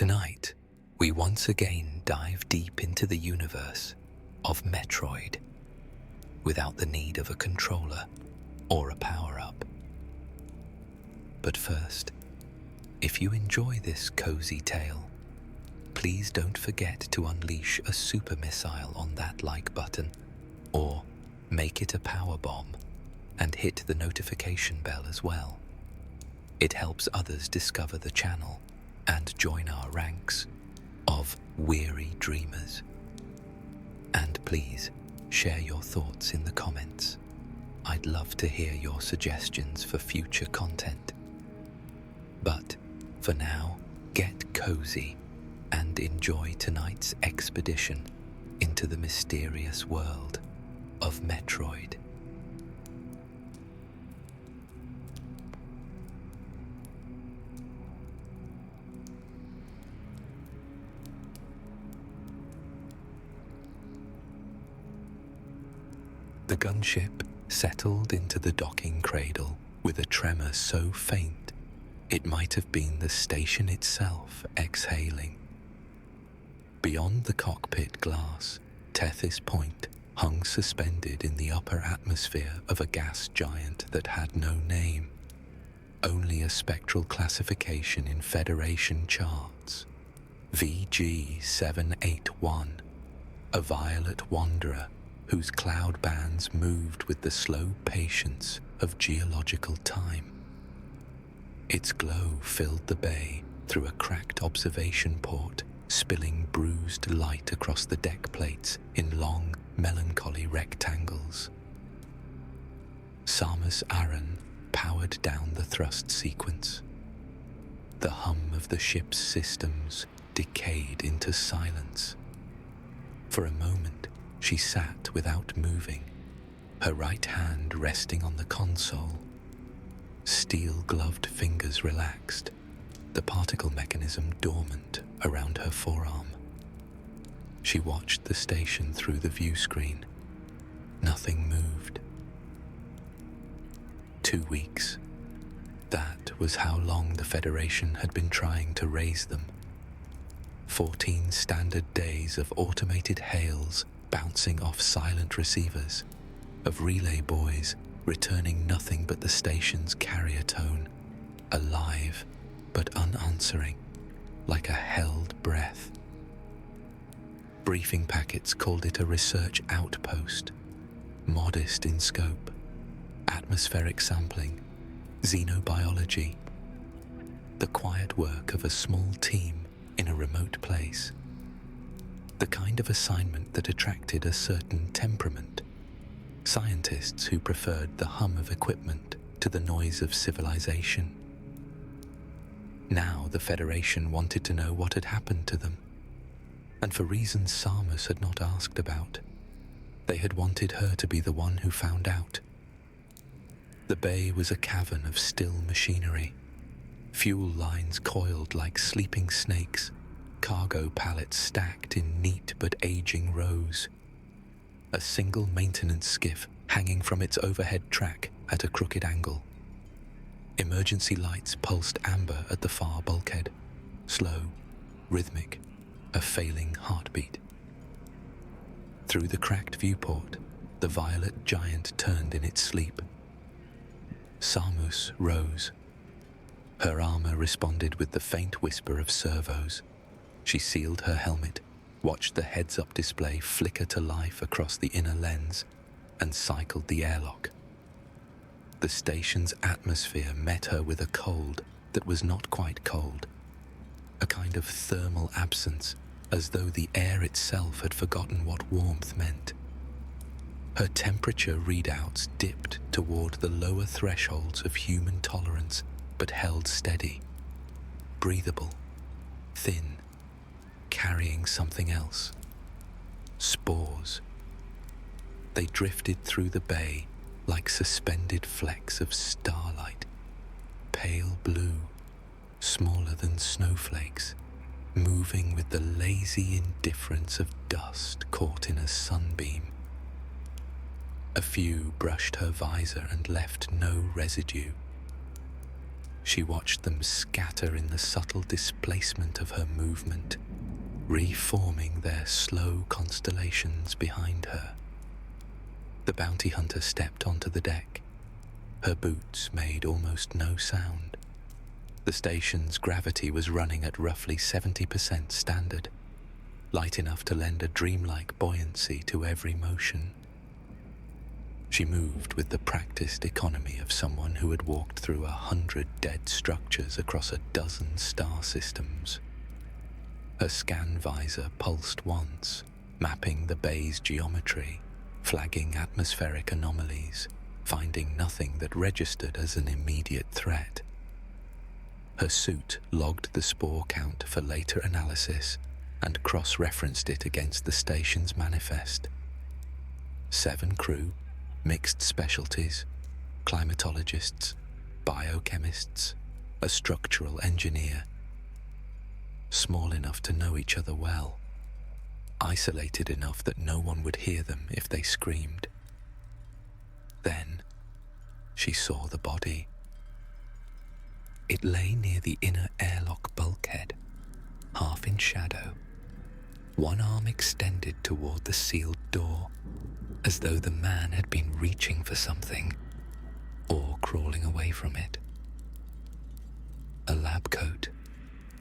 Tonight, we once again dive deep into the universe of Metroid without the need of a controller or a power-up. But first, if you enjoy this cozy tale, please don't forget to unleash a super missile on that like button, or make it a power bomb and hit the notification bell as well. It helps others discover the channel and join our ranks of weary dreamers. And please share your thoughts in the comments. I'd love to hear your suggestions for future content. But for now, get cozy and enjoy tonight's expedition into the mysterious world of Metroid. The gunship settled into the docking cradle with a tremor so faint it might have been the station itself exhaling. Beyond the cockpit glass, Tethys Point hung suspended in the upper atmosphere of a gas giant that had no name, only a spectral classification in Federation charts, VG781, a violet wanderer whose cloud bands moved with the slow patience of geological time. Its glow filled the bay through a cracked observation port, spilling bruised light across the deck plates in long, melancholy rectangles. Samus Aran powered down the thrust sequence. The hum of the ship's systems decayed into silence. For a moment, she sat without moving, her right hand resting on the console. Steel-gloved fingers relaxed, the particle mechanism dormant around her forearm. She watched the station through the view screen. Nothing moved. 2 weeks. That was how long the Federation had been trying to raise them. 14 standard days of automated hails bouncing off silent receivers, of relay boys returning nothing but the station's carrier tone, alive but unanswering, like a held breath. Briefing packets called it a research outpost, modest in scope, atmospheric sampling, xenobiology, the quiet work of a small team in a remote place. The kind of assignment that attracted a certain temperament, scientists who preferred the hum of equipment to the noise of civilization. Now the Federation wanted to know what had happened to them, and for reasons Samus had not asked about. They had wanted her to be the one who found out. The bay was a cavern of still machinery, fuel lines coiled like sleeping snakes, cargo pallets stacked in neat but aging rows. A single maintenance skiff hanging from its overhead track at a crooked angle. Emergency lights pulsed amber at the far bulkhead, slow, rhythmic, a failing heartbeat. Through the cracked viewport, the violet giant turned in its sleep. Samus rose. Her armor responded with the faint whisper of servos. She sealed her helmet, watched the heads-up display flicker to life across the inner lens, and cycled the airlock. The station's atmosphere met her with a cold that was not quite cold, a kind of thermal absence, as though the air itself had forgotten what warmth meant. Her temperature readouts dipped toward the lower thresholds of human tolerance, but held steady, breathable, thin, carrying something else. Spores. They drifted through the bay like suspended flecks of starlight, pale blue, smaller than snowflakes, moving with the lazy indifference of dust caught in a sunbeam. A few brushed her visor and left no residue. She watched them scatter in the subtle displacement of her movement, reforming their slow constellations behind her. The bounty hunter stepped onto the deck. Her boots made almost no sound. The station's gravity was running at roughly 70% standard, light enough to lend a dreamlike buoyancy to every motion. She moved with the practiced economy of someone who had walked through 100 dead structures across a dozen star systems. Her scan visor pulsed once, mapping the bay's geometry, flagging atmospheric anomalies, finding nothing that registered as an immediate threat. Her suit logged the spore count for later analysis and cross-referenced it against the station's manifest. 7 crew, mixed specialties, climatologists, biochemists, a structural engineer. Small enough to know each other well, isolated enough that no one would hear them if they screamed. Then she saw the body. It lay near the inner airlock bulkhead, half in shadow, one arm extended toward the sealed door, as though the man had been reaching for something or crawling away from it. A lab coat,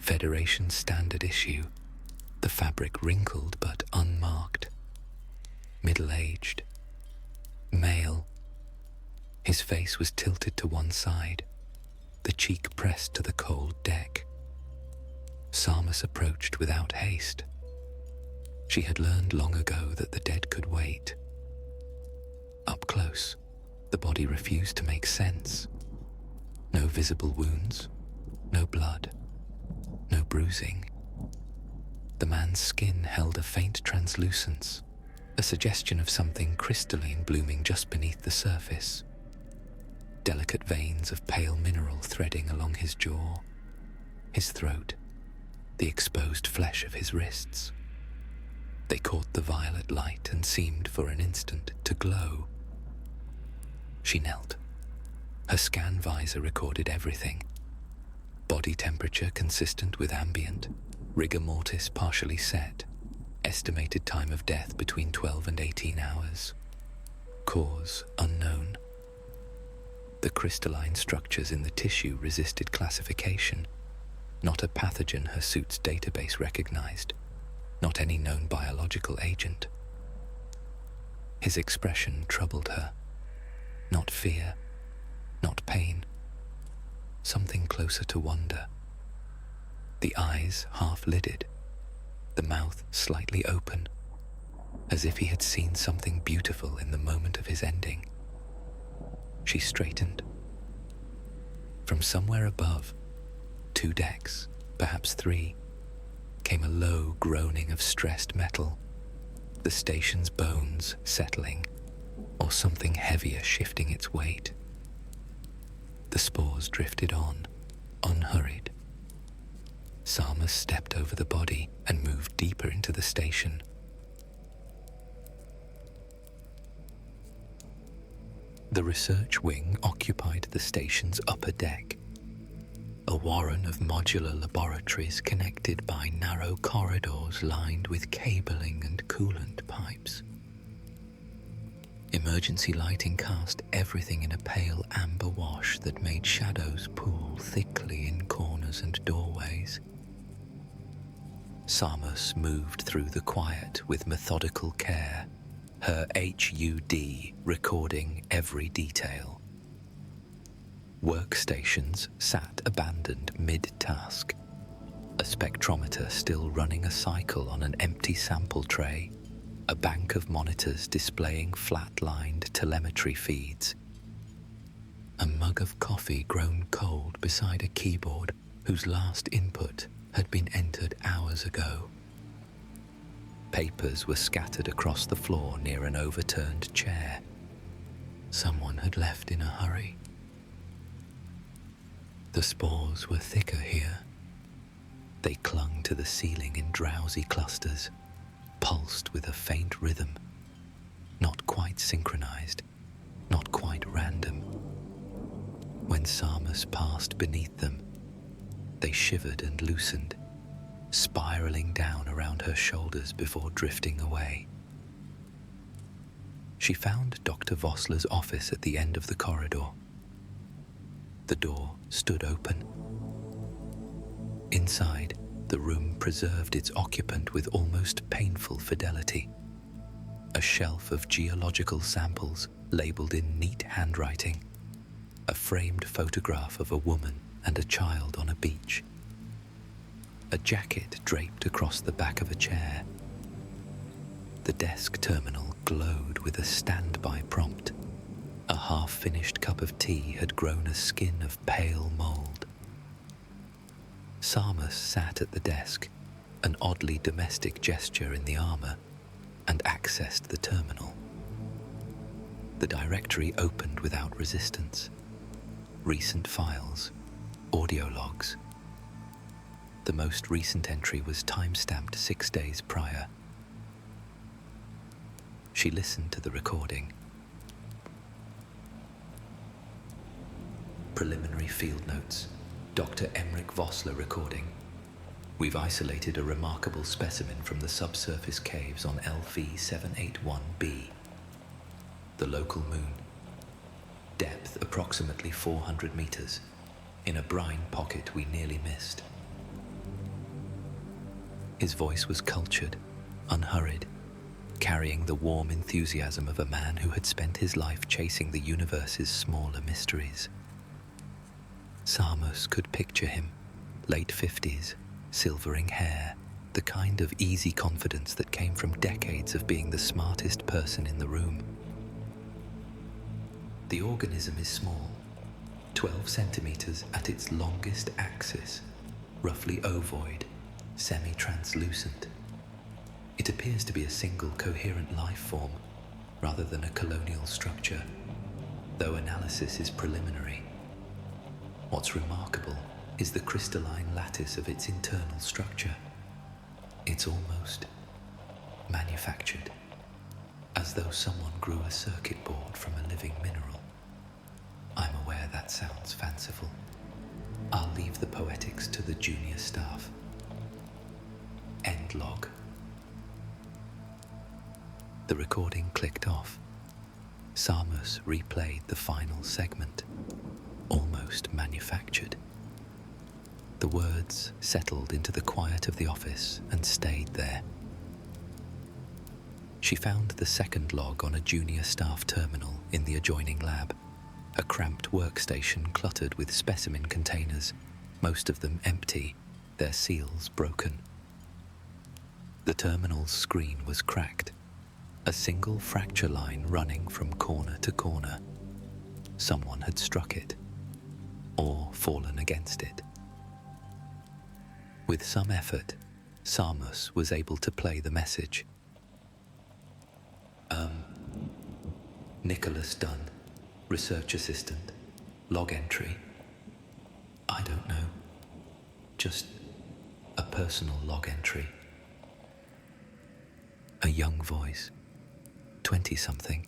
Federation standard issue, the fabric wrinkled but unmarked. Middle-aged. Male. His face was tilted to one side, the cheek pressed to the cold deck. Samus approached without haste. She had learned long ago that the dead could wait. Up close, the body refused to make sense. No visible wounds, no blood, no bruising. The man's skin held a faint translucence, a suggestion of something crystalline blooming just beneath the surface. Delicate veins of pale mineral threading along his jaw, his throat, the exposed flesh of his wrists. They caught the violet light and seemed for an instant to glow. She knelt. Her scan visor recorded everything. Body temperature consistent with ambient, rigor mortis partially set, estimated time of death between 12 and 18 hours. Cause unknown. The crystalline structures in the tissue resisted classification. Not a pathogen her suit's database recognized. Not any known biological agent. His expression troubled her. Not fear, not pain. Something closer to wonder. The eyes half-lidded, the mouth slightly open, as if he had seen something beautiful in the moment of his ending. She straightened. From somewhere above, 2 decks, perhaps 3, came a low groaning of stressed metal, the station's bones settling, or something heavier shifting its weight. The spores drifted on, unhurried. Samus stepped over the body and moved deeper into the station. The research wing occupied the station's upper deck, a warren of modular laboratories connected by narrow corridors lined with cabling and coolant pipes. Emergency lighting cast everything in a pale amber wash that made shadows pool thickly in corners and doorways. Samus moved through the quiet with methodical care, her HUD recording every detail. Workstations sat abandoned mid-task, a spectrometer still running a cycle on an empty sample tray, a bank of monitors displaying flat-lined telemetry feeds, a mug of coffee grown cold beside a keyboard whose last input had been entered hours ago. Papers were scattered across the floor near an overturned chair. Someone had left in a hurry. The spores were thicker here. They clung to the ceiling in drowsy clusters, pulsed with a faint rhythm, not quite synchronized, not quite random. When Samus passed beneath them, they shivered and loosened, spiraling down around her shoulders before drifting away. She found Dr. Vossler's office at the end of the corridor. The door stood open. Inside, the room preserved its occupant with almost painful fidelity. A shelf of geological samples labeled in neat handwriting. A framed photograph of a woman and a child on a beach. A jacket draped across the back of a chair. The desk terminal glowed with a standby prompt. A half-finished cup of tea had grown a skin of pale mold. Samus sat at the desk, an oddly domestic gesture in the armor, and accessed the terminal. The directory opened without resistance. Recent files, audio logs. The most recent entry was time-stamped 6 days prior. She listened to the recording. Preliminary field notes. Dr. Emmerich Vossler recording. We've isolated a remarkable specimen from the subsurface caves on LV781b. The local moon. Depth approximately 400 meters. In a brine pocket we nearly missed. His voice was cultured, unhurried, carrying the warm enthusiasm of a man who had spent his life chasing the universe's smaller mysteries. Samus could picture him, late 50s, silvering hair, the kind of easy confidence that came from decades of being the smartest person in the room. The organism is small, 12 centimeters at its longest axis, roughly ovoid, semi-translucent. It appears to be a single coherent life form, rather than a colonial structure, though analysis is preliminary. What's remarkable is the crystalline lattice of its internal structure. It's almost manufactured, as though someone grew a circuit board from a living mineral. I'm aware that sounds fanciful. I'll leave the poetics to the junior staff. End log. The recording clicked off. Samus replayed the final segment. Almost manufactured. The words settled into the quiet of the office and stayed there. She found the second log on a junior staff terminal in the adjoining lab, a cramped workstation cluttered with specimen containers, most of them empty, their seals broken. The terminal's screen was cracked, a single fracture line running from corner to corner. Someone had struck it, or fallen against it. With some effort, Samus was able to play the message. Nicholas Dunn, research assistant, log entry. I don't know. Just a personal log entry. A young voice, 20-something.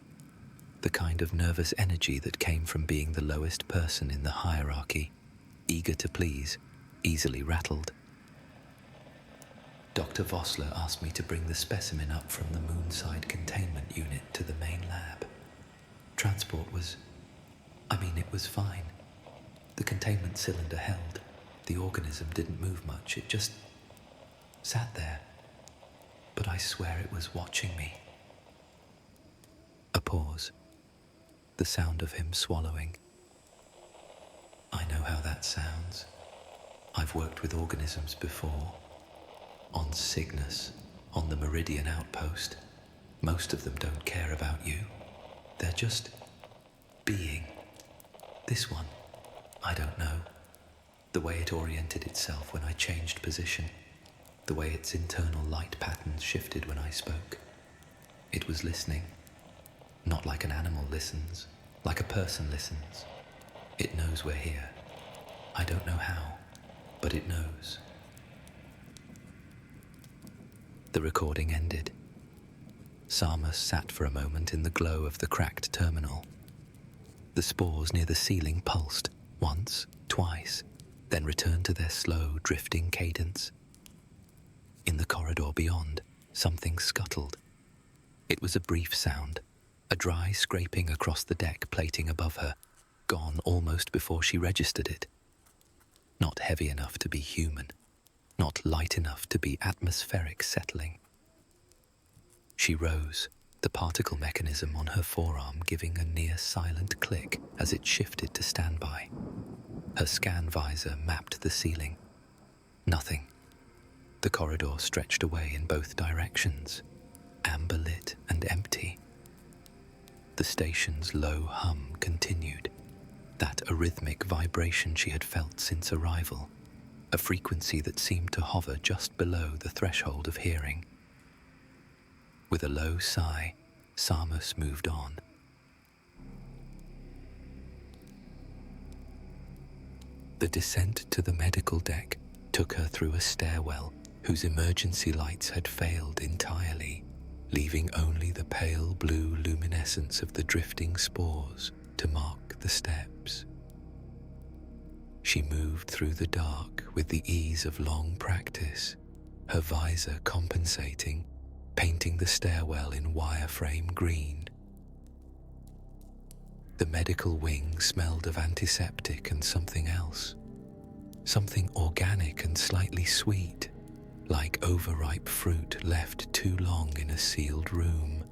The kind of nervous energy that came from being the lowest person in the hierarchy, eager to please, easily rattled. Dr. Vossler asked me to bring the specimen up from the moonside containment unit to the main lab. Transport it was fine. The containment cylinder held. The organism didn't move much, it just sat there. But I swear it was watching me. A pause. The sound of him swallowing. I know how that sounds. I've worked with organisms before. On Cygnus, on the Meridian outpost. Most of them don't care about you. They're just being. This one, I don't know. The way it oriented itself when I changed position. The way its internal light patterns shifted when I spoke. It was listening. Not like an animal listens, like a person listens. It knows we're here. I don't know how, but it knows. The recording ended. Samus sat for a moment in the glow of the cracked terminal. The spores near the ceiling pulsed, once, twice, then returned to their slow, drifting cadence. In the corridor beyond, something scuttled. It was a brief sound, a dry scraping across the deck plating above her, gone almost before she registered it. Not heavy enough to be human, not light enough to be atmospheric settling. She rose, the particle mechanism on her forearm giving a near-silent click as it shifted to standby. Her scan visor mapped the ceiling. Nothing. The corridor stretched away in both directions, amber-lit and empty. The station's low hum continued, that arrhythmic vibration she had felt since arrival, a frequency that seemed to hover just below the threshold of hearing. With a low sigh, Samus moved on. The descent to the medical deck took her through a stairwell whose emergency lights had failed entirely, leaving only the pale blue luminescence of the drifting spores to mark the steps. She moved through the dark with the ease of long practice, her visor compensating, painting the stairwell in wireframe green. The medical wing smelled of antiseptic and something else, something organic and slightly sweet, like overripe fruit left too long in a sealed room.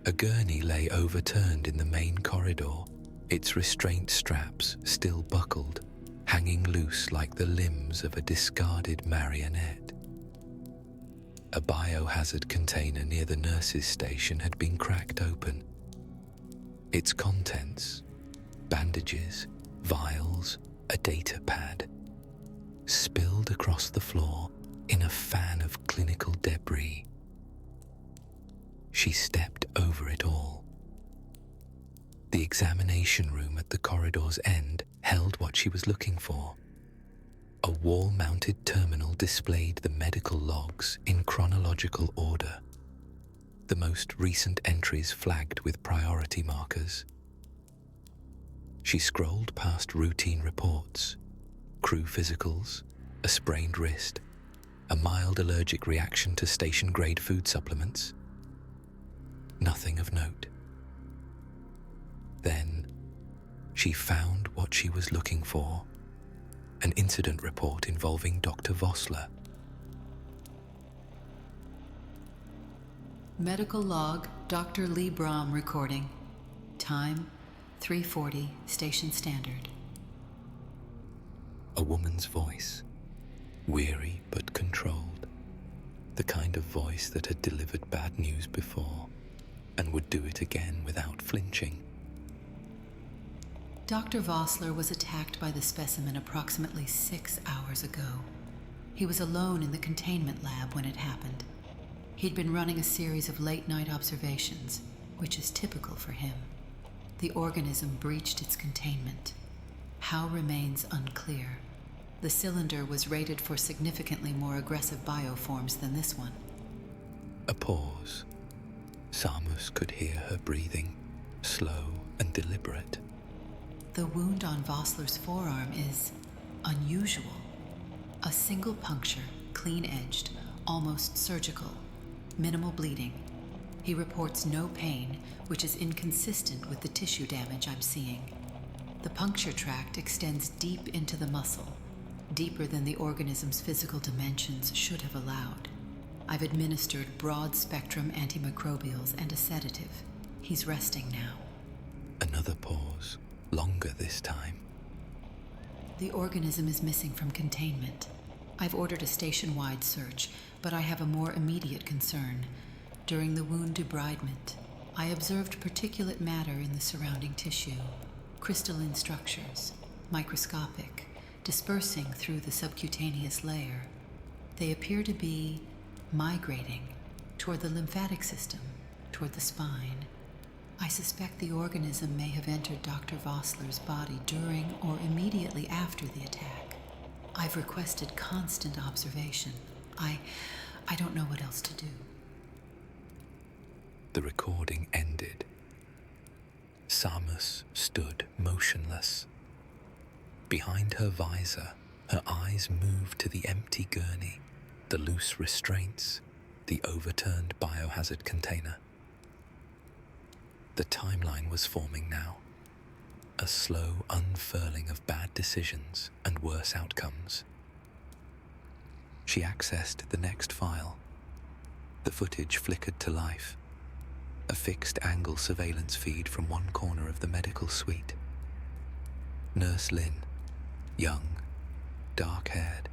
A gurney lay overturned in the main corridor, its restraint straps still buckled, hanging loose like the limbs of a discarded marionette. A biohazard container near the nurse's station had been cracked open. Its contents, bandages, vials, a data pad, spilled across the floor in a fan of clinical debris. She stepped over it all. The examination room at the corridor's end held what she was looking for. A wall-mounted terminal displayed the medical logs in chronological order, the most recent entries flagged with priority markers. She scrolled past routine reports, crew physicals, a sprained wrist, a mild allergic reaction to station-grade food supplements. Nothing of note. Then, she found what she was looking for, an incident report involving Dr. Vossler. Medical log, Dr. Lee Brahm recording. Time, 3:40, station standard. A woman's voice, weary but controlled, the kind of voice that had delivered bad news before and would do it again without flinching. Dr. Vossler was attacked by the specimen approximately 6 hours ago. He was alone in the containment lab when it happened. He'd been running a series of late-night observations, which is typical for him. The organism breached its containment. How remains unclear. The cylinder was rated for significantly more aggressive bioforms than this one. A pause. Samus could hear her breathing, slow and deliberate. The wound on Vossler's forearm is unusual. A single puncture, clean-edged, almost surgical. Minimal bleeding. He reports no pain, which is inconsistent with the tissue damage I'm seeing. The puncture tract extends deep into the muscle, deeper than the organism's physical dimensions should have allowed. I've administered broad-spectrum antimicrobials and a sedative. He's resting now. Another pause, longer this time. The organism is missing from containment. I've ordered a station-wide search, but I have a more immediate concern. During the wound debridement, I observed particulate matter in the surrounding tissue, crystalline structures, microscopic, dispersing through the subcutaneous layer. They appear to be migrating toward the lymphatic system, toward the spine. I suspect the organism may have entered Dr. Vossler's body during or immediately after the attack. I've requested constant observation. I don't know what else to do. The recording ended. Samus stood motionless, Behind her visor, her eyes moved to the empty gurney, the loose restraints, the overturned biohazard container. The timeline was forming now, a slow unfurling of bad decisions and worse outcomes. She accessed the next file. The footage flickered to life, a fixed-angle surveillance feed from one corner of the medical suite. Nurse Lynn, young, dark-haired,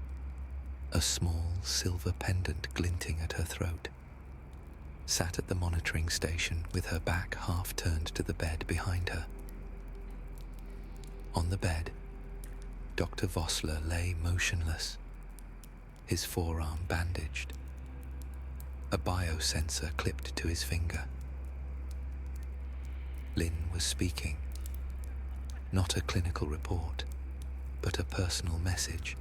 a small silver pendant glinting at her throat, sat at the monitoring station with her back half turned to the bed behind her. On the bed, Dr. Vossler lay motionless, his forearm bandaged, a biosensor clipped to his finger. Lynn was speaking, not a clinical report, but a personal message.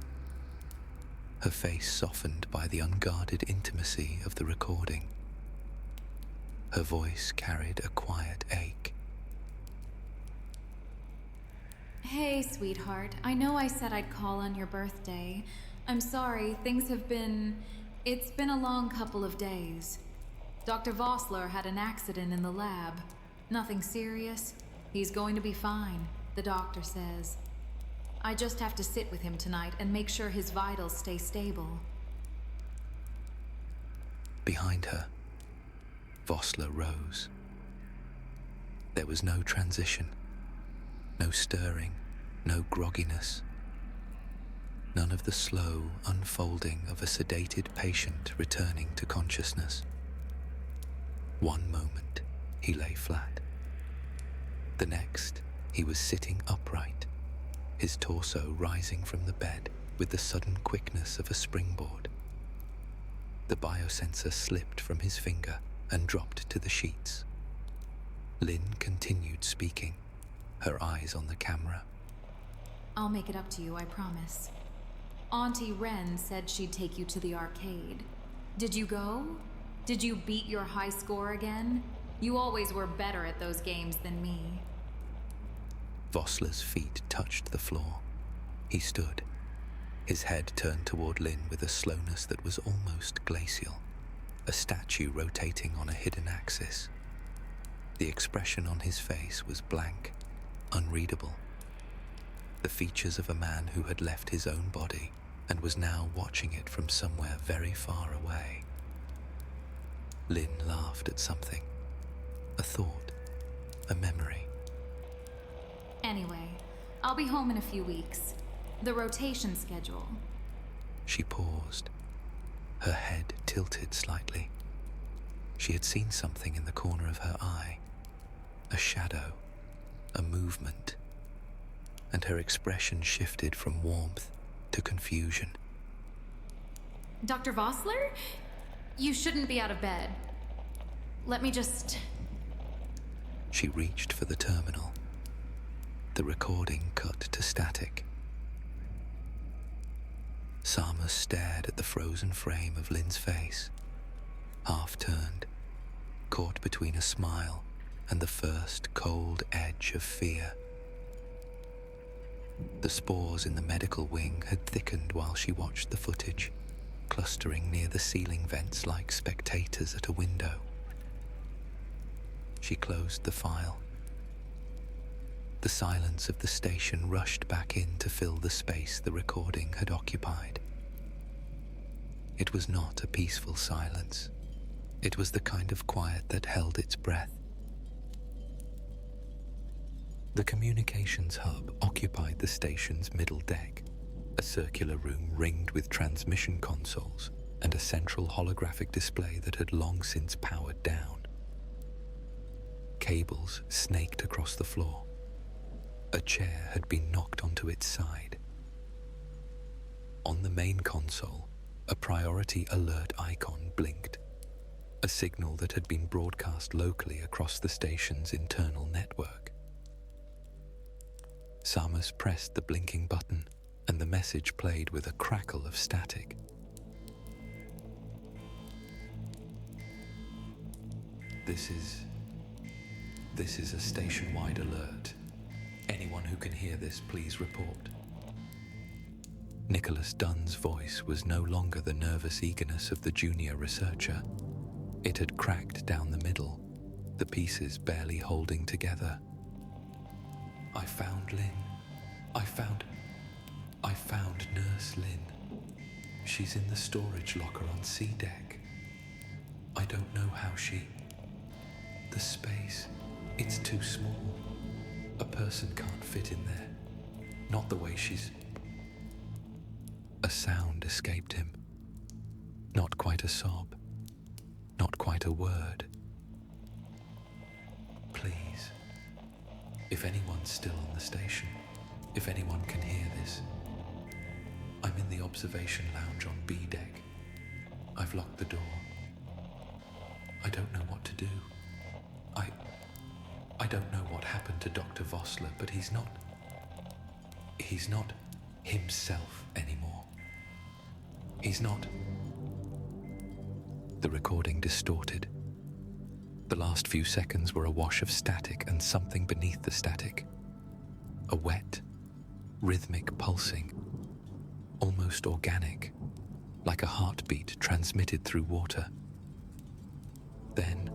Her face softened by the unguarded intimacy of the recording. Her voice carried a quiet ache. Hey, sweetheart. I know I said I'd call on your birthday. I'm sorry, it's been a long couple of days. Dr. Vossler had an accident in the lab. Nothing serious. He's going to be fine, the doctor says. I just have to sit with him tonight and make sure his vitals stay stable. Behind her, Vossler rose. There was no transition, no stirring, no grogginess. None of the slow unfolding of a sedated patient returning to consciousness. One moment, he lay flat. The next, he was sitting upright, his torso rising from the bed with the sudden quickness of a springboard. The biosensor slipped from his finger and dropped to the sheets. Lynn continued speaking, her eyes on the camera. I'll make it up to you, I promise. Auntie Wren said she'd take you to the arcade. Did you go? Did you beat your high score again? You always were better at those games than me. Vossler's feet touched the floor. He stood, his head turned toward Lynn with a slowness that was almost glacial, a statue rotating on a hidden axis. The expression on his face was blank, unreadable. The features of a man who had left his own body and was now watching it from somewhere very far away. Lynn laughed at something, a thought, a memory. Anyway, I'll be home in a few weeks. The rotation schedule. She paused, her head tilted slightly. She had seen something in the corner of her eye, a shadow, a movement, and her expression shifted from warmth to confusion. Dr. Vossler? You shouldn't be out of bed. Let me just... She reached for the terminal. The recording cut to static. Samus stared at the frozen frame of Lynn's face, half turned, caught between a smile and the first cold edge of fear. The spores in the medical wing had thickened while she watched the footage, clustering near the ceiling vents like spectators at a window. She closed the file. The silence of the station rushed back in to fill the space the recording had occupied. It was not a peaceful silence. It was the kind of quiet that held its breath. The communications hub occupied the station's middle deck, a circular room ringed with transmission consoles and a central holographic display that had long since powered down. Cables snaked across the floor. A chair had been knocked onto its side. On the main console, a priority alert icon blinked, a signal that had been broadcast locally across the station's internal network. Samus pressed the blinking button, and the message played with a crackle of static. This is a station-wide alert. Anyone who can hear this, please report. Nicholas Dunn's voice was no longer the nervous eagerness of the junior researcher. It had cracked down the middle, the pieces barely holding together. I found Lynn. I found Nurse Lynn. She's in the storage locker on C deck. I don't know how the space, it's too small. A person can't fit in there. Not the way she's... A sound escaped him. Not quite a sob. Not quite a word. Please. If anyone's still on the station, if anyone can hear this, I'm in the observation lounge on B deck. I've locked the door. I don't know what to do. I don't know what happened to Dr. Vossler, but he's not himself anymore. He's not... The recording distorted. The last few seconds were a wash of static and something beneath the static. A wet, rhythmic pulsing, almost organic, like a heartbeat transmitted through water. Then,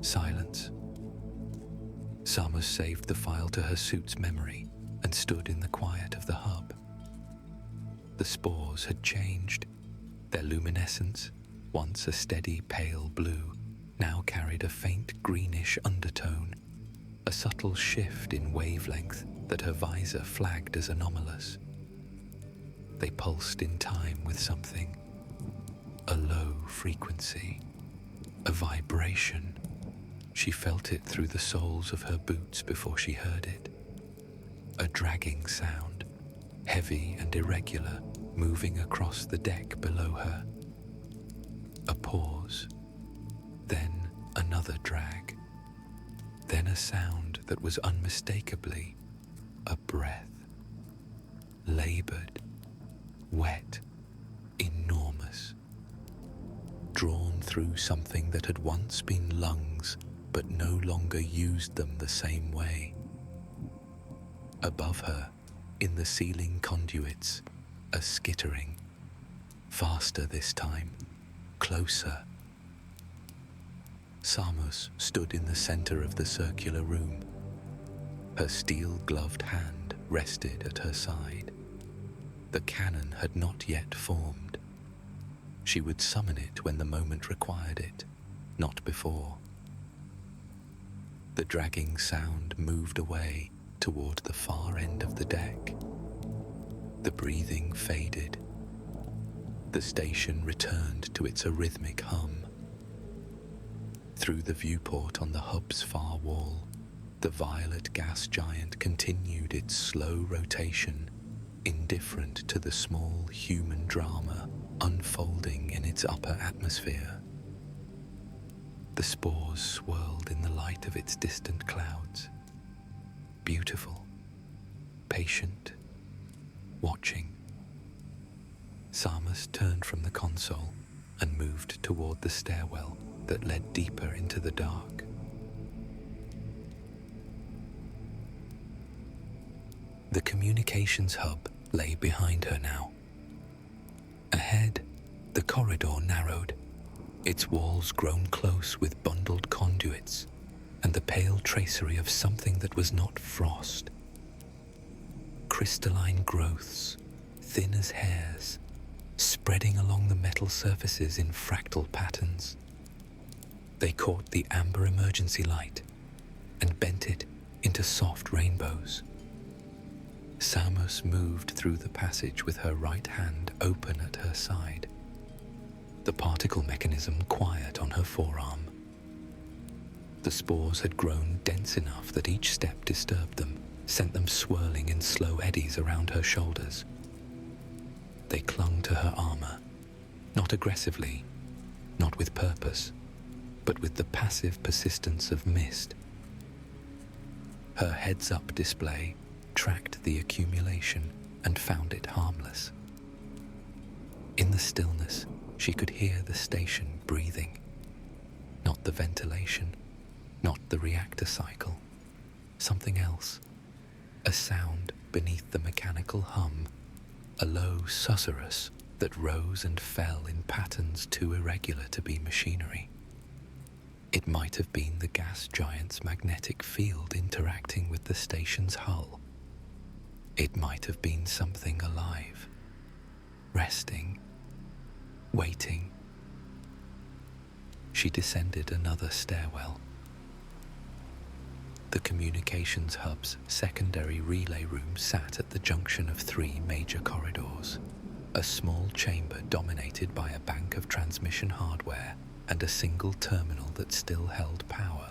silence. Samus saved the file to her suit's memory and stood in the quiet of the hub. The spores had changed. Their luminescence, once a steady pale blue, now carried a faint greenish undertone, a subtle shift in wavelength that her visor flagged as anomalous. They pulsed in time with something, a low frequency, a vibration. She felt it through the soles of her boots before she heard it. A dragging sound, heavy and irregular, moving across the deck below her. A pause, then another drag, then a sound that was unmistakably a breath. Labored, wet, enormous. Drawn through something that had once been lungs, but no longer used them the same way. Above her, in the ceiling conduits, a skittering. Faster this time, closer. Samus stood in the center of the circular room. Her steel-gloved hand rested at her side. The cannon had not yet formed. She would summon it when the moment required it, not before. The dragging sound moved away toward the far end of the deck. The breathing faded. The station returned to its arrhythmic hum. Through the viewport on the hub's far wall, the violet gas giant continued its slow rotation, indifferent to the small human drama unfolding in its upper atmosphere. The spores swirled in the light of its distant clouds. Beautiful, patient, watching. Samus turned from the console and moved toward the stairwell that led deeper into the dark. The communications hub lay behind her now. Ahead, the corridor narrowed, its walls grown close with bundled conduits and the pale tracery of something that was not frost. Crystalline growths, thin as hairs, spreading along the metal surfaces in fractal patterns. They caught the amber emergency light and bent it into soft rainbows. Samus moved through the passage with her right hand open at her side, the particle mechanism quiet on her forearm. The spores had grown dense enough that each step disturbed them, sent them swirling in slow eddies around her shoulders. They clung to her armor, not aggressively, not with purpose, but with the passive persistence of mist. Her heads-up display tracked the accumulation and found it harmless. In the stillness, she could hear the station breathing, not the ventilation, not the reactor cycle, something else, a sound beneath the mechanical hum, a low susurrus that rose and fell in patterns too irregular to be machinery. It might have been the gas giant's magnetic field interacting with the station's hull. It might have been something alive, resting, waiting. She descended another stairwell. The communications hub's secondary relay room sat at the junction of three major corridors, a small chamber dominated by a bank of transmission hardware and a single terminal that still held power.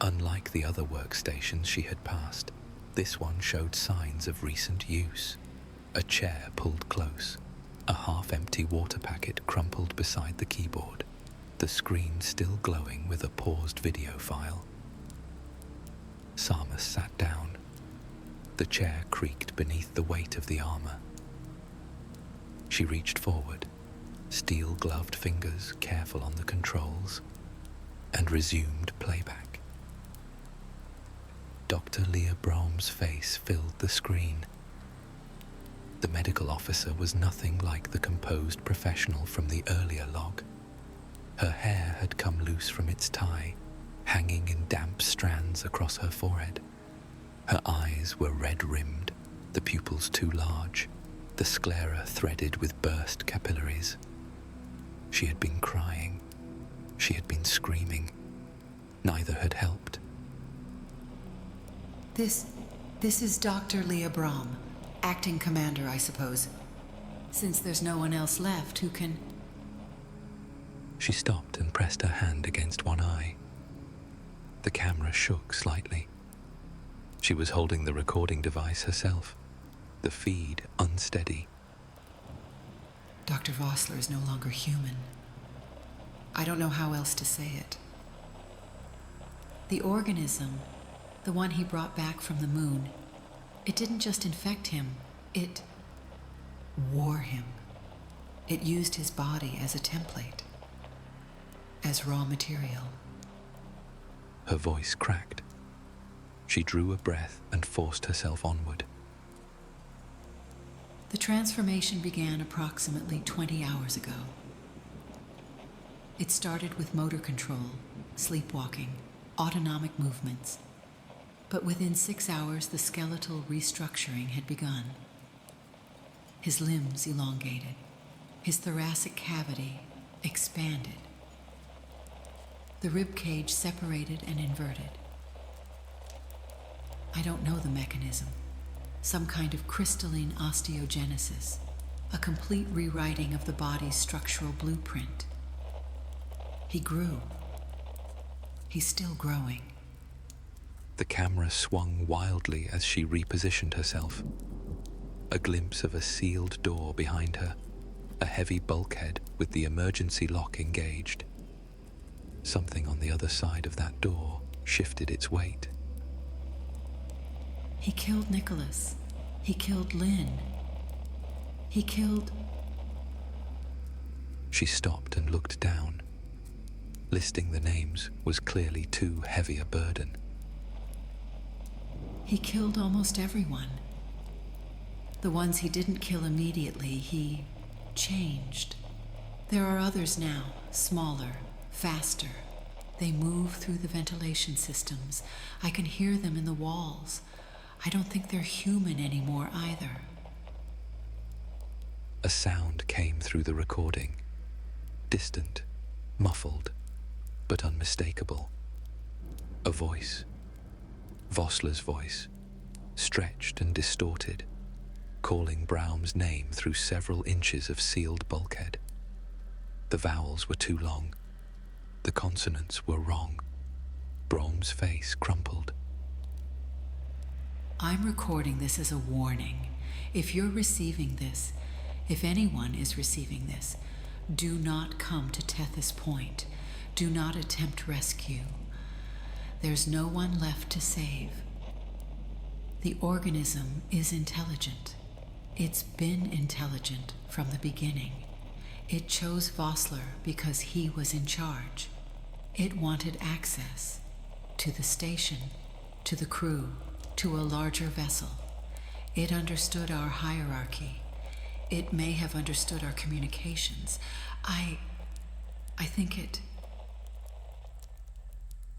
Unlike the other workstations she had passed, this one showed signs of recent use. A chair pulled close, a half-empty water packet crumpled beside the keyboard, the screen still glowing with a paused video file. Samus sat down. The chair creaked beneath the weight of the armor. She reached forward, steel-gloved fingers careful on the controls, and resumed playback. Dr. Leah Brom's face filled the screen. The medical officer was nothing like the composed professional from the earlier log. Her hair had come loose from its tie, hanging in damp strands across her forehead. Her eyes were red-rimmed, the pupils too large, the sclera threaded with burst capillaries. She had been crying. She had been screaming. Neither had helped. This is Dr. Leah Brom, acting commander, I suppose. Since there's no one else left who can... She stopped and pressed her hand against one eye. The camera shook slightly. She was holding the recording device herself, the feed unsteady. Dr. Vossler is no longer human. I don't know how else to say it. The organism, the one he brought back from the moon, it didn't just infect him, it wore him. It used his body as a template, as raw material. Her voice cracked. She drew a breath and forced herself onward. The transformation began approximately 20 hours ago. It started with motor control, sleepwalking, autonomic movements. But within 6 hours, the skeletal restructuring had begun. His limbs elongated, his thoracic cavity expanded. The rib cage separated and inverted. I don't know the mechanism. Some kind of crystalline osteogenesis, a complete rewriting of the body's structural blueprint. He grew. He's still growing. The camera swung wildly as she repositioned herself. A glimpse of a sealed door behind her, a heavy bulkhead with the emergency lock engaged. Something on the other side of that door shifted its weight. He killed Nicholas. He killed Lynn. He killed... She stopped and looked down. Listing the names was clearly too heavy a burden. He killed almost everyone. The ones he didn't kill immediately, he changed. There are others now, smaller, faster. They move through the ventilation systems. I can hear them in the walls. I don't think they're human anymore either. A sound came through the recording. Distant, muffled, but unmistakable. A voice. Vossler's voice, stretched and distorted, calling Braum's name through several inches of sealed bulkhead. The vowels were too long. The consonants were wrong. Braum's face crumpled. I'm recording this as a warning. If you're receiving this, if anyone is receiving this, do not come to Tethys Point. Do not attempt rescue. There's no one left to save. The organism is intelligent. It's been intelligent from the beginning. It chose Vossler because he was in charge. It wanted access to the station, to the crew, to a larger vessel. It understood our hierarchy. It may have understood our communications. I think it...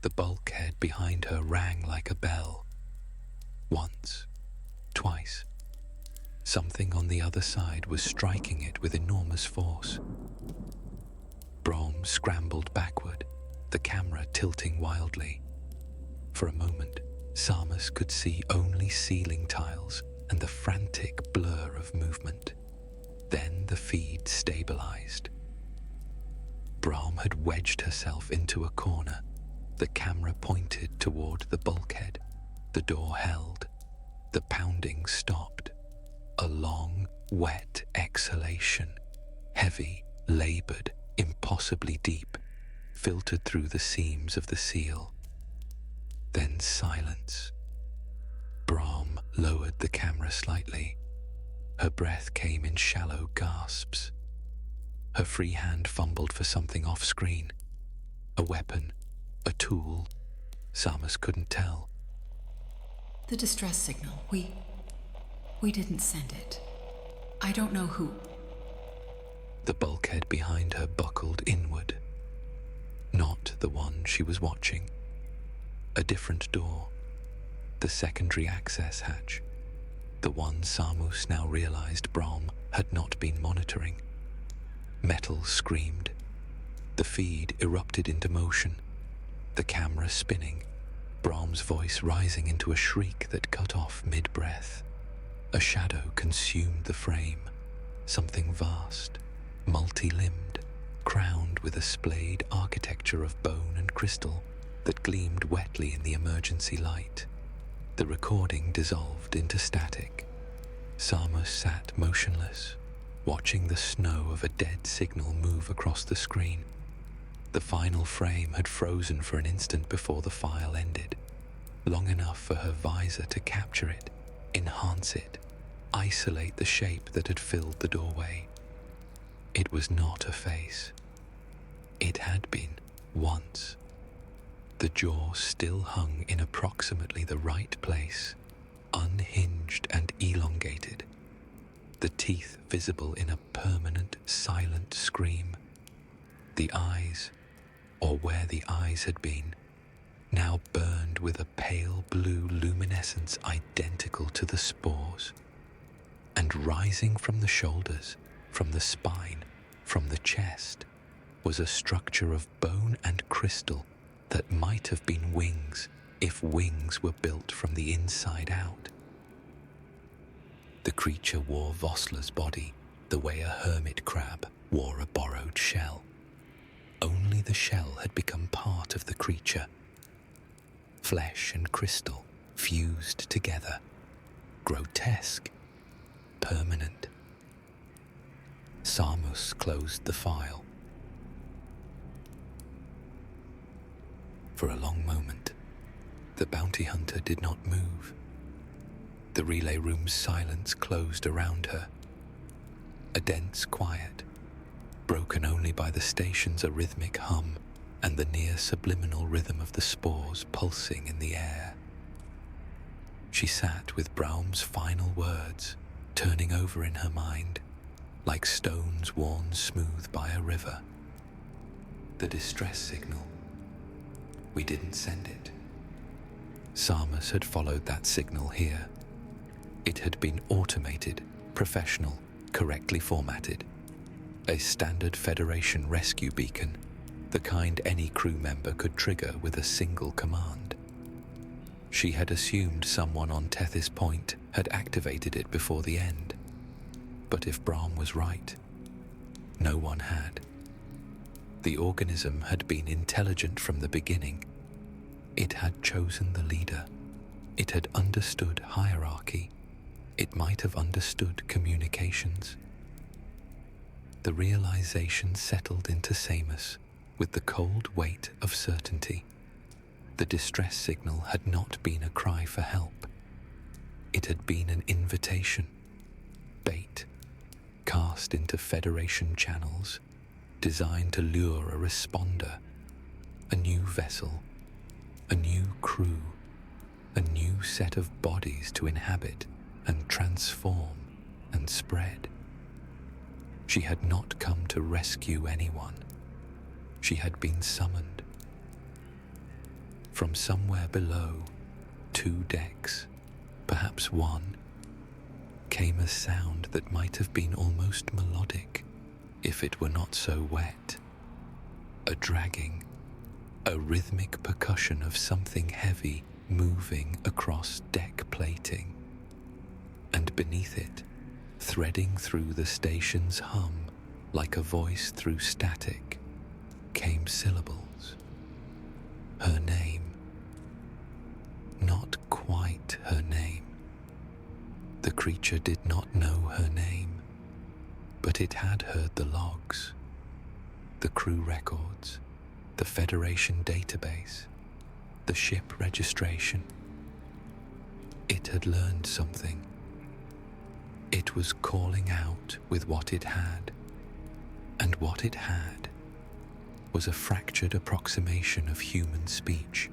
The bulkhead behind her rang like a bell. Once, twice. Something on the other side was striking it with enormous force. Brahm scrambled backward, the camera tilting wildly. For a moment, Samus could see only ceiling tiles and the frantic blur of movement. Then the feed stabilized. Brahm had wedged herself into a corner. The camera pointed toward the bulkhead. The door held. The pounding stopped. A long, wet exhalation, heavy, labored, impossibly deep, filtered through the seams of the seal. Then silence. Brahm lowered the camera slightly. Her breath came in shallow gasps. Her free hand fumbled for something off-screen. A weapon, a tool. Samus couldn't tell. The distress signal. We didn't send it. I don't know who. The bulkhead behind her buckled inward. Not the one she was watching. A different door. The secondary access hatch. The one Samus now realized Brahm had not been monitoring. Metal screamed. The feed erupted into motion. The camera spinning. Brahm's voice rising into a shriek that cut off mid-breath. A shadow consumed the frame. Something vast, multi-limbed, crowned with a splayed architecture of bone and crystal that gleamed wetly in the emergency light. The recording dissolved into static. Samus sat motionless, watching the snow of a dead signal move across the screen. The final frame had frozen for an instant before the file ended, long enough for her visor to capture it, enhance it, isolate the shape that had filled the doorway. It was not a face. It had been once. The jaw still hung in approximately the right place, unhinged and elongated, the teeth visible in a permanent, silent scream. The eyes, or where the eyes had been, now burned with a pale blue luminescence identical to the spores. And rising from the shoulders, from the spine, from the chest, was a structure of bone and crystal that might have been wings if wings were built from the inside out. The creature wore Vossler's body the way a hermit crab wore a borrowed shell. Only the shell had become part of the creature. Flesh and crystal fused together, grotesque, permanent. Samus closed the file. For a long moment, the bounty hunter did not move. The relay room's silence closed around her. A dense quiet, broken only by the station's arrhythmic hum and the near subliminal rhythm of the spores pulsing in the air. She sat with Braum's final words turning over in her mind, like stones worn smooth by a river. The distress signal. We didn't send it. Samus had followed that signal here. It had been automated, professional, correctly formatted. A standard Federation rescue beacon, the kind any crew member could trigger with a single command. She had assumed someone on Tethys Point had activated it before the end. But if Braum was right, no one had. The organism had been intelligent from the beginning. It had chosen the leader. It had understood hierarchy. It might have understood communications. The realization settled into Samus with the cold weight of certainty. The distress signal had not been a cry for help. It had been an invitation, bait, cast into Federation channels, designed to lure a responder, a new vessel, a new crew, a new set of bodies to inhabit and transform and spread. She had not come to rescue anyone. She had been summoned. From somewhere below, 2 decks, perhaps 1, came a sound that might have been almost melodic if it were not so wet. A dragging, a rhythmic percussion of something heavy moving across deck plating. And beneath it, threading through the station's hum like a voice through static, came syllables. Her name. Not quite her name. The creature did not know her name, but it had heard the logs, the crew records, the Federation database, the ship registration. It had learned something. It was calling out with what it had, and what it had was a fractured approximation of human speech,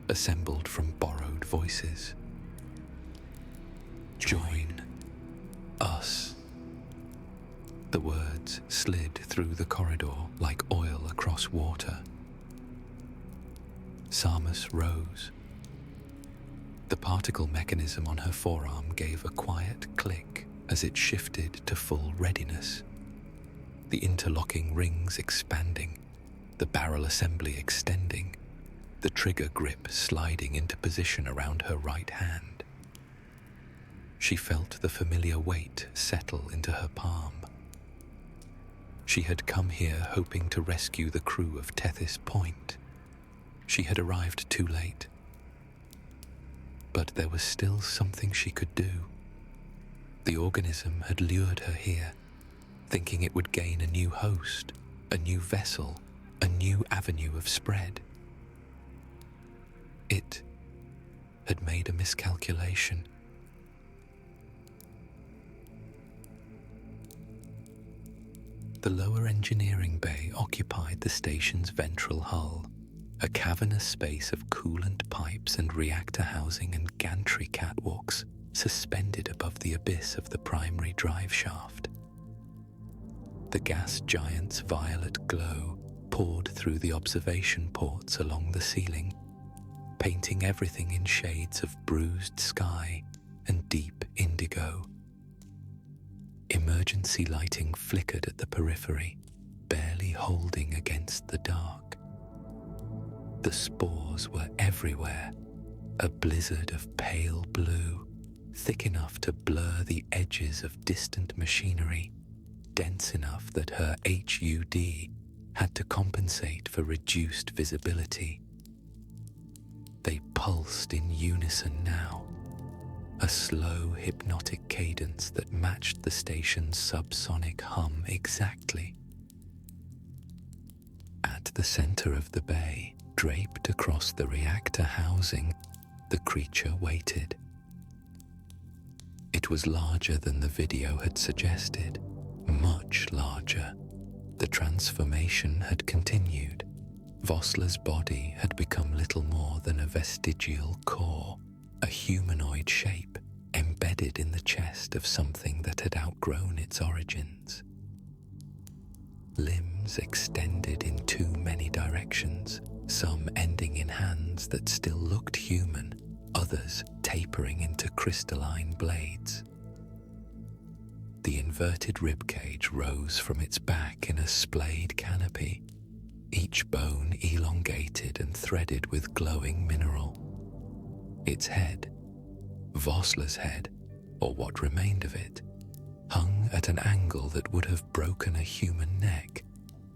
assembled from borrowed voices. Join us. The words slid through the corridor like oil across water. Samus rose. The particle mechanism on her forearm gave a quiet click as it shifted to full readiness. The interlocking rings expanding, the barrel assembly extending, the trigger grip sliding into position around her right hand. She felt the familiar weight settle into her palm. She had come here hoping to rescue the crew of Tethys Point. She had arrived too late. But there was still something she could do. The organism had lured her here, thinking it would gain a new host, a new vessel, a new avenue of spread. It had made a miscalculation. The lower engineering bay occupied the station's ventral hull, a cavernous space of coolant pipes and reactor housing and gantry catwalks suspended above the abyss of the primary drive shaft. The gas giant's violet glow poured through the observation ports along the ceiling, painting everything in shades of bruised sky and deep indigo. Emergency lighting flickered at the periphery, barely holding against the dark. The spores were everywhere, a blizzard of pale blue, thick enough to blur the edges of distant machinery, dense enough that her HUD had to compensate for reduced visibility. They pulsed in unison now, a slow hypnotic cadence that matched the station's subsonic hum exactly. At the center of the bay, draped across the reactor housing, the creature waited. It was larger than the video had suggested, much larger. The transformation had continued. Vossler's body had become little more than a vestigial core, a humanoid shape embedded in the chest of something that had outgrown its origins. Limbs extended in too many directions, some ending in hands that still looked human, others tapering into crystalline blades. The inverted ribcage rose from its back in a splayed canopy, each bone elongated and threaded with glowing mineral. Its head, Vossler's head, or what remained of it, hung at an angle that would have broken a human neck,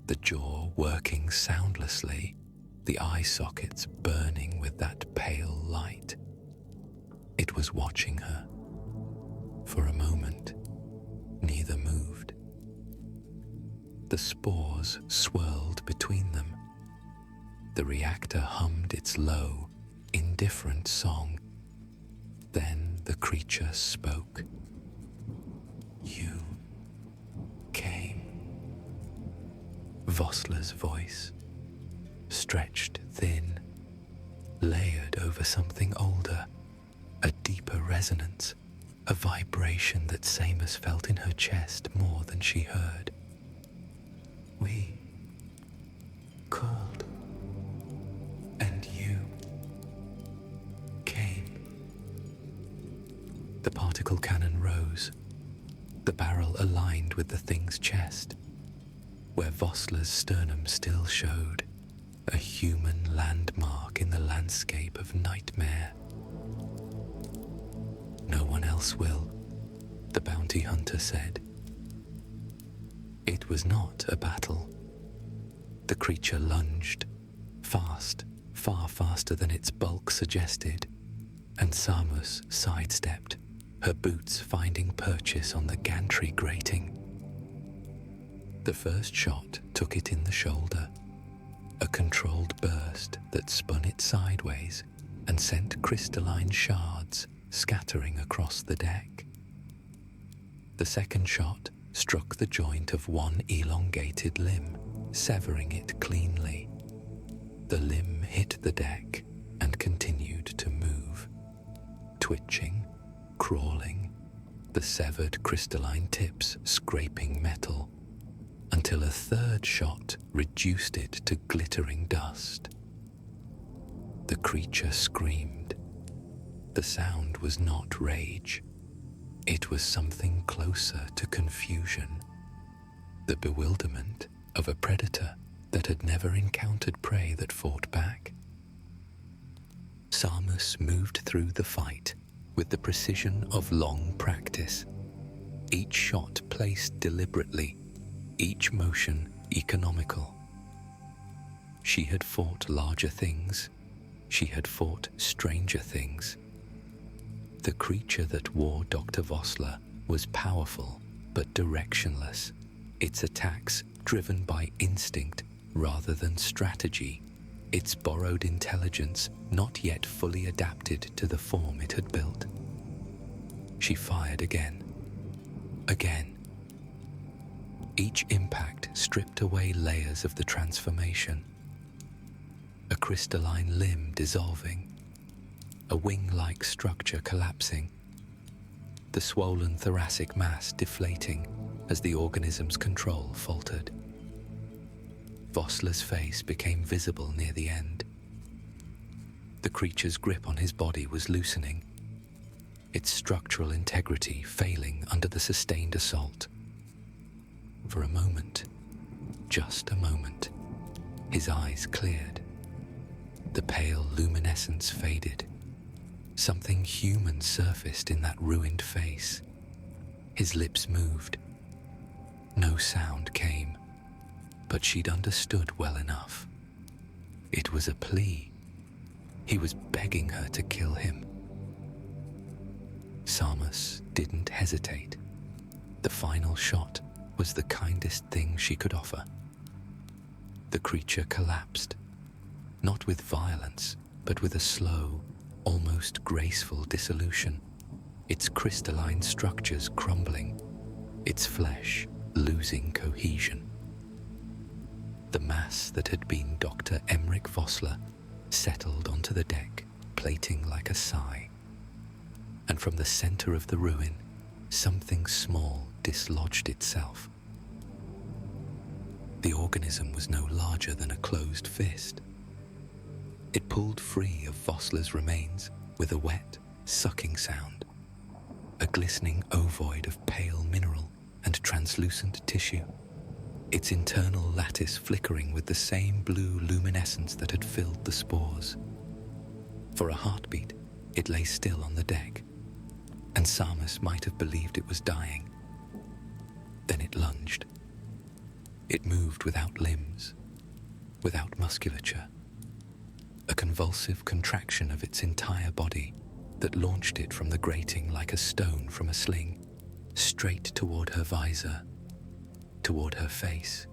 the jaw working soundlessly, the eye sockets burning with that pale light. It was watching her. For a moment, neither moved. The spores swirled between them. The reactor hummed its low, indifferent song. Then the creature spoke. You came. Vossler's voice, stretched thin, layered over something older, a deeper resonance, a vibration that Samus felt in her chest more than she heard. We called, and you came. The particle cannon rose, the barrel aligned with the thing's chest, where Vossler's sternum still showed, a human landmark in the landscape of nightmare. No one else will, the bounty hunter said. It was not a battle. The creature lunged, fast, far faster than its bulk suggested, and Samus sidestepped, her boots finding purchase on the gantry grating. The first shot took it in the shoulder, a controlled burst that spun it sideways and sent crystalline shards scattering across the deck. The second shot struck the joint of one elongated limb, severing it cleanly. The limb hit the deck and continued to move, twitching, crawling, the severed crystalline tips scraping metal, until a third shot reduced it to glittering dust. The creature screamed. The sound was not rage. It was something closer to confusion, the bewilderment of a predator that had never encountered prey that fought back. Samus moved through the fight with the precision of long practice, each shot placed deliberately, each motion economical. She had fought larger things. She had fought stranger things. The creature that wore Dr. Vossler was powerful but directionless, its attacks driven by instinct rather than strategy, its borrowed intelligence not yet fully adapted to the form it had built. She fired again. Again. Each impact stripped away layers of the transformation. A crystalline limb dissolving, a wing-like structure collapsing, the swollen thoracic mass deflating as the organism's control faltered. Vossler's face became visible near the end. The creature's grip on his body was loosening, its structural integrity failing under the sustained assault. For a moment, just a moment, his eyes cleared. The pale luminescence faded. Something human surfaced in that ruined face. His lips moved. No sound came, but she'd understood well enough. It was a plea. He was begging her to kill him. Samus didn't hesitate. The final shot was the kindest thing she could offer. The creature collapsed, not with violence, but with a slow, almost graceful dissolution, its crystalline structures crumbling, its flesh losing cohesion. The mass that had been Dr. Emmerich Vossler settled onto the deck, plating like a sigh. And from the center of the ruin, something small dislodged itself. The organism was no larger than a closed fist. It pulled free of Vossler's remains with a wet, sucking sound, a glistening ovoid of pale mineral and translucent tissue, its internal lattice flickering with the same blue luminescence that had filled the spores. For a heartbeat, it lay still on the deck, and Samus might have believed it was dying. Then it lunged. It moved without limbs, without musculature, a convulsive contraction of its entire body that launched it from the grating like a stone from a sling, straight toward her visor, toward her face,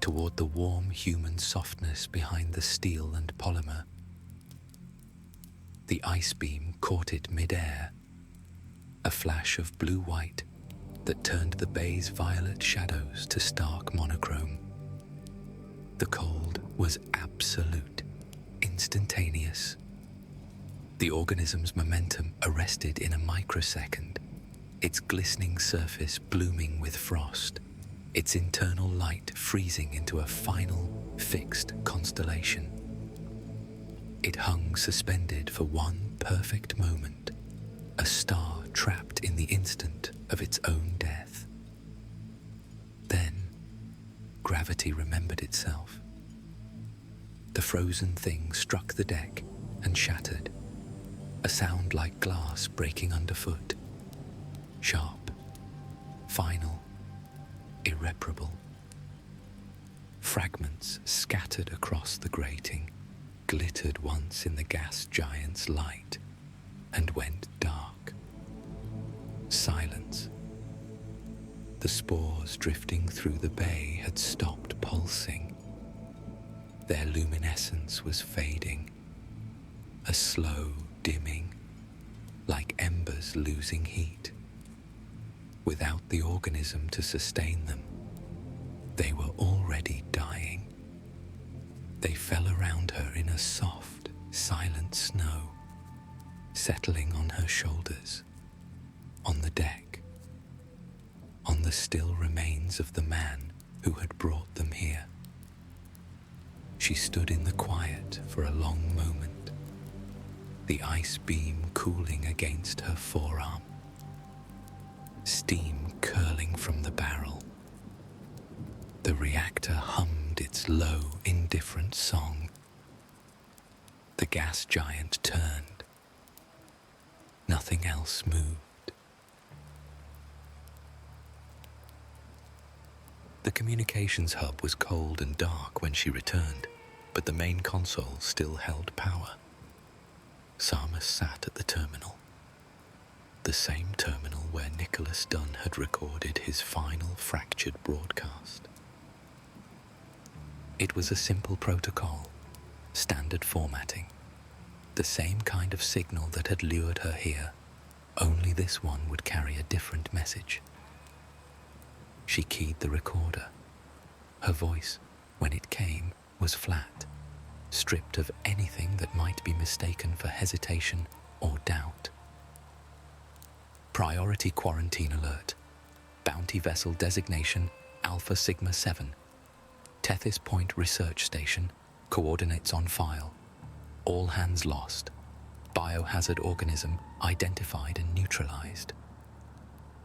toward the warm human softness behind the steel and polymer. The ice beam caught it mid-air, a flash of blue-white that turned the bay's violet shadows to stark monochrome. The cold was absolute, instantaneous. The organism's momentum arrested in a microsecond, its glistening surface blooming with frost, its internal light freezing into a final, fixed constellation. It hung suspended for one perfect moment, a star trapped in the instant of its own death. Then, gravity remembered itself. The frozen thing struck the deck and shattered, a sound like glass breaking underfoot. Sharp, final, irreparable. Fragments scattered across the grating, glittered once in the gas giant's light, and went dark. Silence. The spores drifting through the bay had stopped pulsing. Their luminescence was fading, a slow dimming, like embers losing heat. Without the organism to sustain them, they were already dying. They fell around her in a soft, silent snow, settling on her shoulders, on the deck, on the still remains of the man who had brought them here. She stood in the quiet for a long moment, the ice beam cooling against her forearm, steam curling from the barrel. The reactor hummed its low, indifferent song. The gas giant turned. Nothing else moved. The communications hub was cold and dark when she returned, but the main console still held power. Samus sat at the terminal. The same terminal where Nicholas Dunn had recorded his final fractured broadcast. It was a simple protocol, standard formatting, the same kind of signal that had lured her here, only this one would carry a different message. She keyed the recorder. Her voice, when it came, was flat, stripped of anything that might be mistaken for hesitation or doubt. Priority quarantine alert. Bounty vessel designation Alpha Sigma 7. Tethys Point Research Station. Coordinates on file. All hands lost. Biohazard organism identified and neutralized.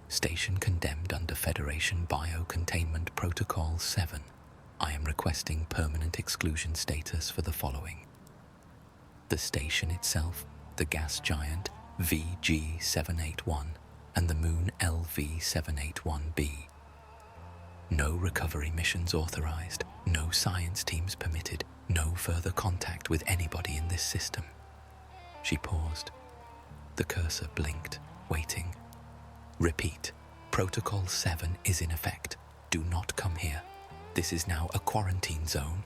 Station condemned under Federation Biocontainment Protocol 7. I am requesting permanent exclusion status for the following. The station itself, the gas giant VG-781, and the moon LV-781b. No recovery missions authorized, no science teams permitted, no further contact with anybody in this system. She paused. The cursor blinked, waiting. Repeat, Protocol 7 is in effect. Do not come here. This is now a quarantine zone.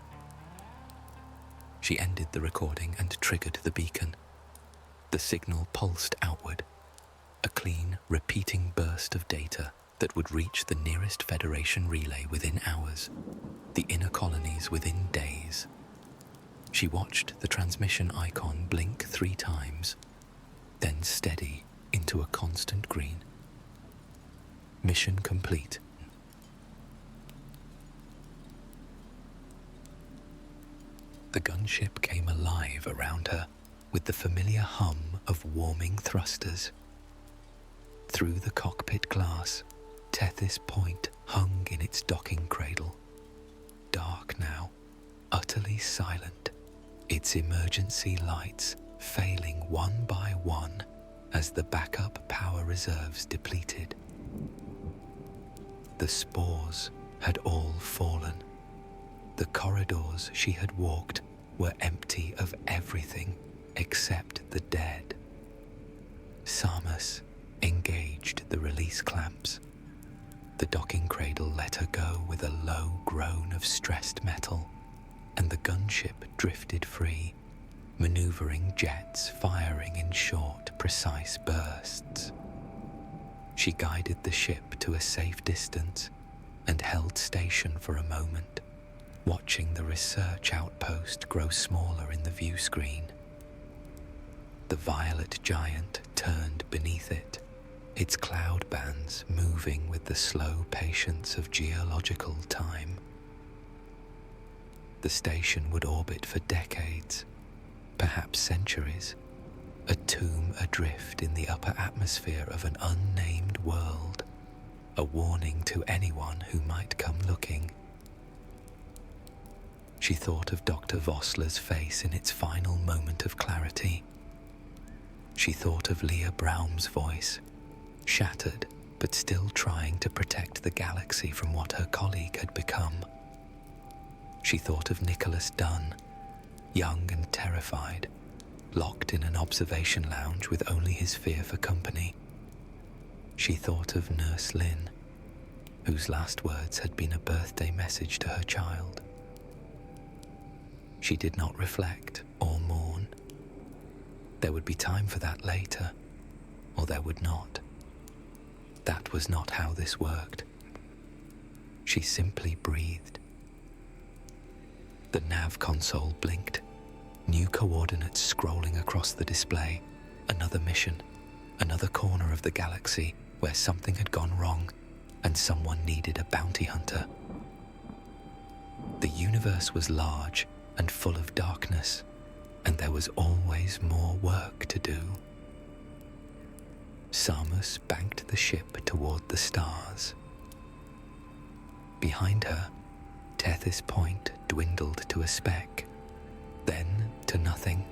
She ended the recording and triggered the beacon. The signal pulsed outward, a clean, repeating burst of data that would reach the nearest Federation relay within hours, the inner colonies within days. She watched the transmission icon blink 3 times, then steady into a constant green. Mission complete. The gunship came alive around her with the familiar hum of warming thrusters. Through the cockpit glass, Tethys Point hung in its docking cradle. Dark now, utterly silent, its emergency lights failing one by one as the backup power reserves depleted. The spores had all fallen. The corridors she had walked were empty of everything except the dead. Samus engaged the release clamps. The docking cradle let her go with a low groan of stressed metal, and the gunship drifted free, maneuvering jets firing in short, precise bursts. She guided the ship to a safe distance and held station for a moment, watching the research outpost grow smaller in the view screen. The violet giant turned beneath it, its cloud bands moving with the slow patience of geological time. The station would orbit for decades, perhaps centuries, a tomb adrift in the upper atmosphere of an unnamed world, a warning to anyone who might come looking. She thought of Dr. Vossler's face in its final moment of clarity. She thought of Leah Braum's voice, shattered but still trying to protect the galaxy from what her colleague had become. She thought of Nicholas Dunn, young and terrified, locked in an observation lounge with only his fear for company. She thought of Nurse Lynn, whose last words had been a birthday message to her child. She did not reflect or mourn. There would be time for that later, or there would not. That was not how this worked. She simply breathed. The nav console blinked, new coordinates scrolling across the display. Another mission, another corner of the galaxy where something had gone wrong and someone needed a bounty hunter. The universe was large and full of darkness, and there was always more work to do. Samus banked the ship toward the stars. Behind her, Tethys Point dwindled to a speck, then to nothing,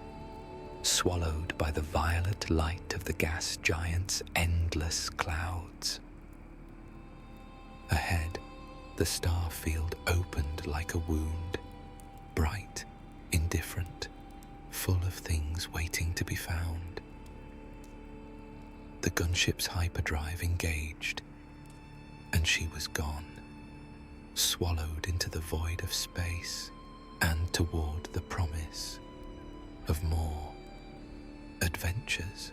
swallowed by the violet light of the gas giant's endless clouds. Ahead, the star field opened like a wound, bright, indifferent, full of things waiting to be found. The gunship's hyperdrive engaged, and she was gone, swallowed into the void of space and toward the promise of more adventures.